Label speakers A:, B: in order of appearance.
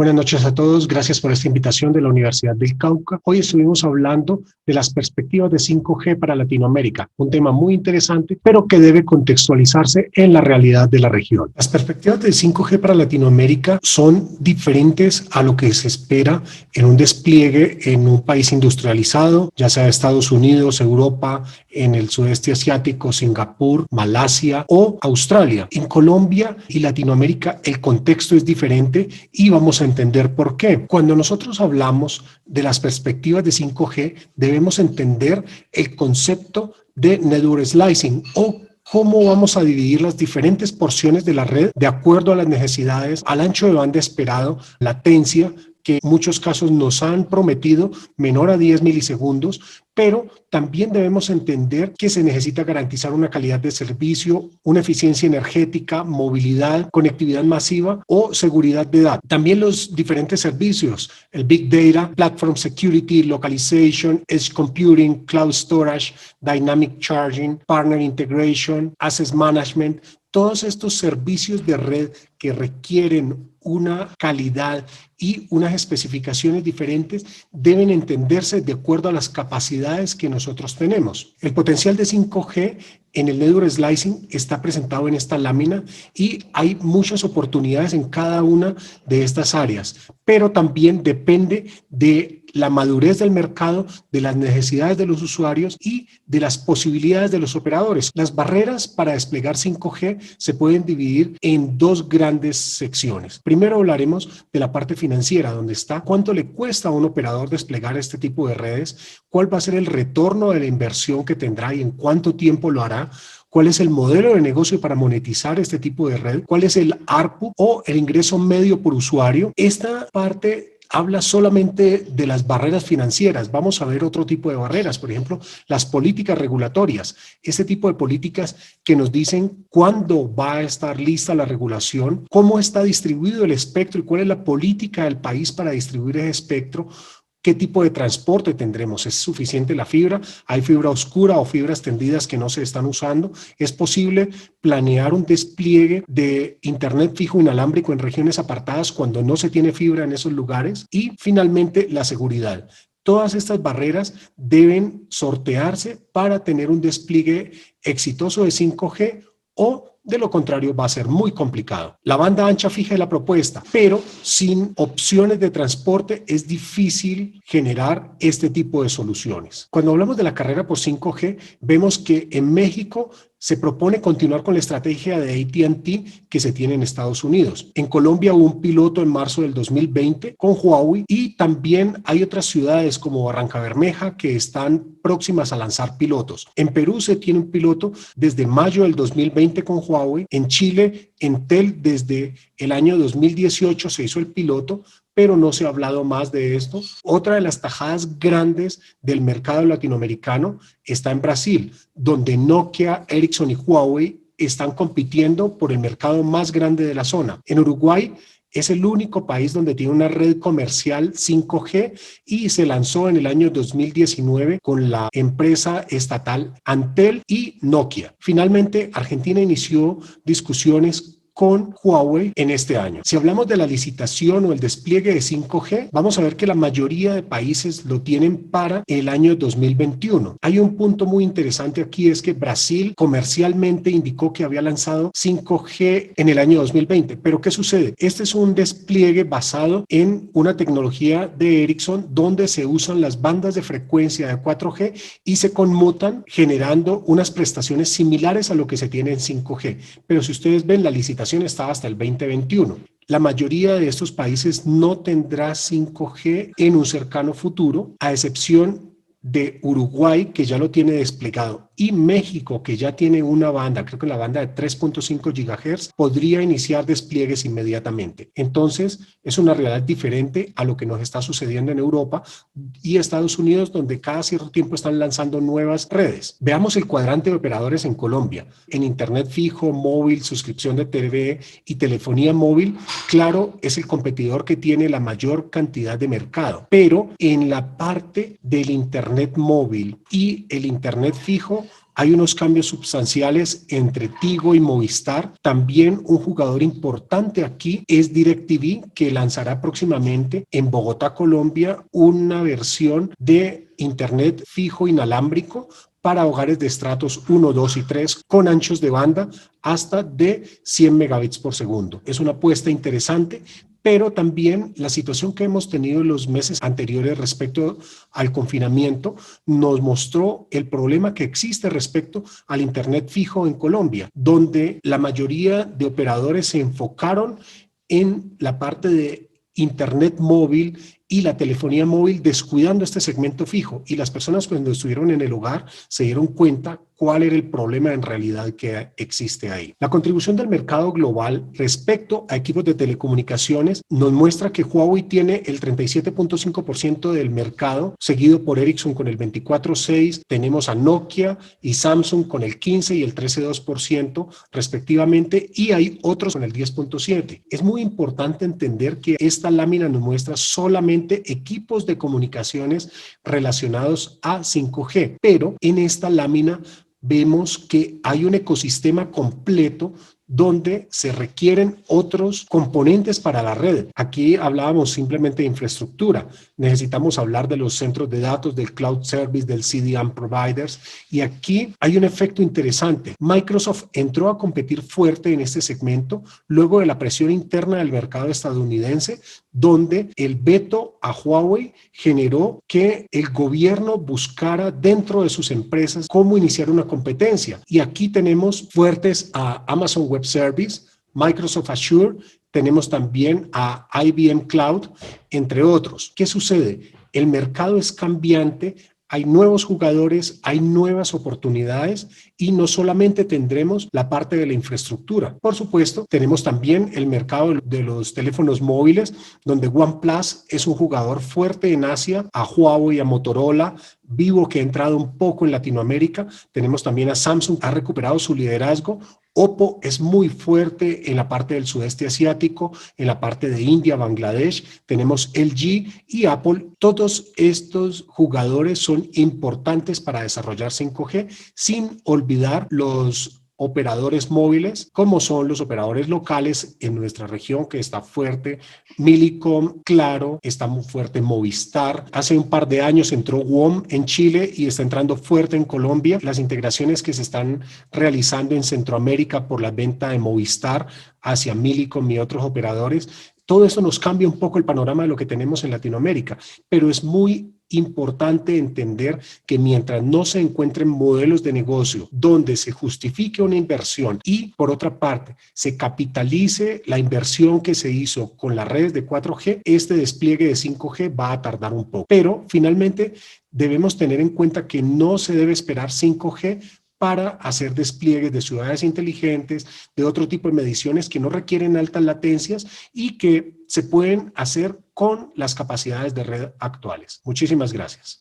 A: Buenas noches a todos, gracias por esta invitación de la Universidad del Cauca. Hoy estuvimos hablando de las perspectivas de 5G para Latinoamérica, un tema muy interesante, pero que debe contextualizarse en la realidad de la región. Las perspectivas de 5G para Latinoamérica son diferentes a lo que se espera en un despliegue en un país industrializado, ya sea Estados Unidos, Europa, en el sudeste asiático, Singapur, Malasia o Australia. En Colombia y Latinoamérica el contexto es diferente y vamos a entender por qué. Cuando nosotros hablamos de las perspectivas de 5G, debemos entender el concepto de network slicing o cómo vamos a dividir las diferentes porciones de la red de acuerdo a las necesidades, al ancho de banda esperado, latencia, que en muchos casos nos han prometido menor a 10 milisegundos, pero también debemos entender que se necesita garantizar una calidad de servicio, una eficiencia energética, movilidad, conectividad masiva o seguridad de datos. También los diferentes servicios, el Big Data, Platform Security, Localization, Edge Computing, Cloud Storage, Dynamic Charging, Partner Integration, Access Management, todos estos servicios de red que requieren una calidad y unas especificaciones diferentes deben entenderse de acuerdo a las capacidades que nosotros tenemos. El potencial de 5G en el network slicing está presentado en esta lámina y hay muchas oportunidades en cada una de estas áreas, pero también depende de la madurez del mercado, de las necesidades de los usuarios y de las posibilidades de los operadores. Las barreras para desplegar 5G se pueden dividir en dos grandes secciones. Primero hablaremos de la parte financiera, donde está cuánto le cuesta a un operador desplegar este tipo de redes, cuál va a ser el retorno de la inversión que tendrá y en cuánto tiempo lo hará, cuál es el modelo de negocio para monetizar este tipo de red, cuál es el ARPU o el ingreso medio por usuario. Esta parte habla solamente de las barreras financieras. Vamos a ver otro tipo de barreras, por ejemplo, las políticas regulatorias. Este tipo de políticas que nos dicen cuándo va a estar lista la regulación, cómo está distribuido el espectro y cuál es la política del país para distribuir ese espectro. ¿Qué tipo de transporte tendremos? ¿Es suficiente la fibra? ¿Hay fibra oscura o fibras tendidas que no se están usando? ¿Es posible planear un despliegue de internet fijo inalámbrico en regiones apartadas cuando no se tiene fibra en esos lugares? Y finalmente, la seguridad. Todas estas barreras deben sortearse para tener un despliegue exitoso de 5G o de lo contrario va a ser muy complicado. La banda ancha fija es la propuesta, pero sin opciones de transporte es difícil generar este tipo de soluciones. Cuando hablamos de la carrera por 5G, vemos que en México se propone continuar con la estrategia de AT&T que se tiene en Estados Unidos. En Colombia hubo un piloto en marzo del 2020 con Huawei y también hay otras ciudades como Barrancabermeja que están próximas a lanzar pilotos. En Perú se tiene un piloto desde mayo del 2020 con Huawei. En Chile, Entel desde el año 2018 se hizo el piloto, pero no se ha hablado más de esto. Otra de las tajadas grandes del mercado latinoamericano está en Brasil, donde Nokia, Ericsson y Huawei están compitiendo por el mercado más grande de la zona. En Uruguay es el único país donde tiene una red comercial 5G y se lanzó en el año 2019 con la empresa estatal Antel y Nokia. Finalmente, Argentina inició discusiones con Huawei en este año. Si hablamos de la licitación o el despliegue de 5G, vamos a ver que la mayoría de países lo tienen para el año 2021. Hay un punto muy interesante aquí, es que Brasil comercialmente indicó que había lanzado 5G en el año 2020. Pero ¿qué sucede? Este es un despliegue basado en una tecnología de Ericsson donde se usan las bandas de frecuencia de 4G y se conmutan generando unas prestaciones similares a lo que se tiene en 5G. Pero si ustedes ven, la licitación está hasta el 2021. La mayoría de estos países no tendrá 5G en un cercano futuro, a excepción de Uruguay, que ya lo tiene desplegado, y México, que ya tiene una banda, creo que la banda de 3.5 GHz, podría iniciar despliegues inmediatamente. Entonces, es una realidad diferente a lo que nos está sucediendo en Europa y Estados Unidos, donde cada cierto tiempo están lanzando nuevas redes. Veamos el cuadrante de operadores en Colombia. En Internet fijo, móvil, suscripción de TV y telefonía móvil, Claro es el competidor que tiene la mayor cantidad de mercado, pero en la parte del Internet móvil y el Internet fijo, hay unos cambios sustanciales entre Tigo y Movistar. También un jugador importante aquí es DirecTV, que lanzará próximamente en Bogotá, Colombia, una versión de Internet fijo inalámbrico para hogares de estratos 1, 2 y 3 con anchos de banda hasta de 100 megabits por segundo. Es una apuesta interesante, pero también la situación que hemos tenido en los meses anteriores respecto al confinamiento nos mostró el problema que existe respecto al Internet fijo en Colombia, donde la mayoría de operadores se enfocaron en la parte de Internet móvil y la telefonía móvil, descuidando este segmento fijo, y las personas cuando estuvieron en el hogar se dieron cuenta cuál era el problema en realidad que existe ahí. La contribución del mercado global respecto a equipos de telecomunicaciones nos muestra que Huawei tiene el 37.5% del mercado, seguido por Ericsson con el 24.6%, tenemos a Nokia y Samsung con el 15% y el 13.2% respectivamente, y hay otros con el 10.7%. Es muy importante entender que esta lámina nos muestra solamente equipos de comunicaciones relacionados a 5G, pero en esta lámina vemos que hay un ecosistema completo donde se requieren otros componentes para la red. Aquí hablábamos simplemente de infraestructura. Necesitamos hablar de los centros de datos, del cloud service, del CDN providers. Y aquí hay un efecto interesante. Microsoft entró a competir fuerte en este segmento luego de la presión interna del mercado estadounidense, donde el veto a Huawei generó que el gobierno buscara dentro de sus empresas cómo iniciar una competencia. Y aquí tenemos fuertes a Amazon Web Service, Microsoft Azure, tenemos también a IBM Cloud, entre otros. ¿Qué sucede? El mercado es cambiante, hay nuevos jugadores, hay nuevas oportunidades y no solamente tendremos la parte de la infraestructura. Por supuesto, tenemos también el mercado de los teléfonos móviles, donde OnePlus es un jugador fuerte en Asia, a Huawei, a Motorola, Vivo, que ha entrado un poco en Latinoamérica. Tenemos también a Samsung, ha recuperado su liderazgo. Oppo es muy fuerte en la parte del sudeste asiático, en la parte de India, Bangladesh. Tenemos LG y Apple. Todos estos jugadores son importantes para desarrollar 5G, sin olvidar los operadores móviles, como son los operadores locales en nuestra región, que está fuerte. Millicom, Claro, está muy fuerte Movistar. Hace un par de años entró WOM en Chile y está entrando fuerte en Colombia. Las integraciones que se están realizando en Centroamérica por la venta de Movistar hacia Millicom y otros operadores. Todo esto nos cambia un poco el panorama de lo que tenemos en Latinoamérica, pero es muy importante entender que mientras no se encuentren modelos de negocio donde se justifique una inversión y, por otra parte, se capitalice la inversión que se hizo con las redes de 4G, este despliegue de 5G va a tardar un poco. Pero, finalmente, debemos tener en cuenta que no se debe esperar 5G para hacer despliegues de ciudades inteligentes, de otro tipo de mediciones que no requieren altas latencias y que se pueden hacer con las capacidades de red actuales. Muchísimas gracias.